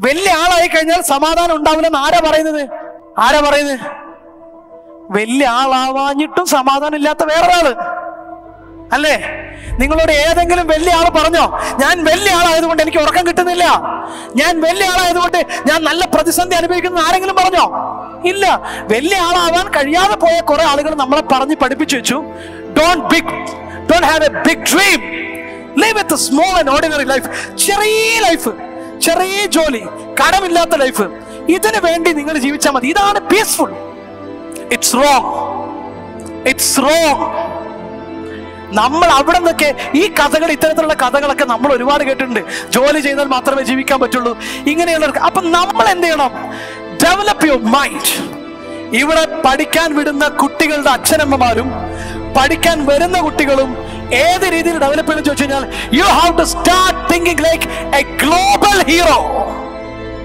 വലിയ ആളായി കഴിഞ്ഞാൽ സമാധാനം ഉണ്ടാവില്ലെന്ന് ആരാ പറയുന്നത്? വലിയ ആളാവാഞ്ഞിട്ടും സമാധാനം ഇല്ലാത്ത വേറൊരാള് അല്ലേ? നിങ്ങളോട് ഏതെങ്കിലും വലിയ ആള് പറഞ്ഞോ, ഞാൻ വലിയ ആളായതുകൊണ്ട് എനിക്ക് ഉറക്കം കിട്ടുന്നില്ല, ഞാൻ വലിയ ആളായതുകൊണ്ട് ഞാൻ നല്ല പ്രതിസന്ധി അനുഭവിക്കുന്ന ആരെങ്കിലും പറഞ്ഞോ? ഇല്ല. വലിയ ആളാവാൻ കഴിയാതെ പോയ കുറെ ആളുകൾ നമ്മളെ പറഞ്ഞ് പഠിപ്പിച്ചു വെച്ചു. Don't have a big dream. Live with a small and ordinary life. ചെറിയ ലൈഫ്, ചെറിയ ജോലി, കടമില്ലാത്ത ലൈഫ്, ഇതിനു വേണ്ടി നിങ്ങൾ ജീവിച്ചാൽ മതി. ഇതാണ് പീസ്ഫുൾ. It's wrong. നമ്മൾ അവിടെ നിന്നൊക്കെ ഈ കഥകൾ, ഇത്തരത്തിലുള്ള കഥകളൊക്കെ നമ്മൾ ഒരുപാട് കേട്ടിട്ടുണ്ട്. ജോലി ചെയ്താൽ മാത്രമേ ജീവിക്കാൻ പറ്റുള്ളൂ, ഇങ്ങനെയുള്ളവർക്ക്. അപ്പൊ നമ്മൾ എന്ത് ചെയ്യണം? Develop your mind. ഇവിടെ പഠിക്കാൻ വിടുന്ന കുട്ടികളുടെ അച്ഛനമ്മമാരും പഠിക്കാൻ വരുന്ന കുട്ടികളും ഏത് രീതിയിൽ ഡെവലപ്പ് ചെയ്യുന്ന ചോദിച്ചു കഴിഞ്ഞാൽ, you have to start thinking like a global hero.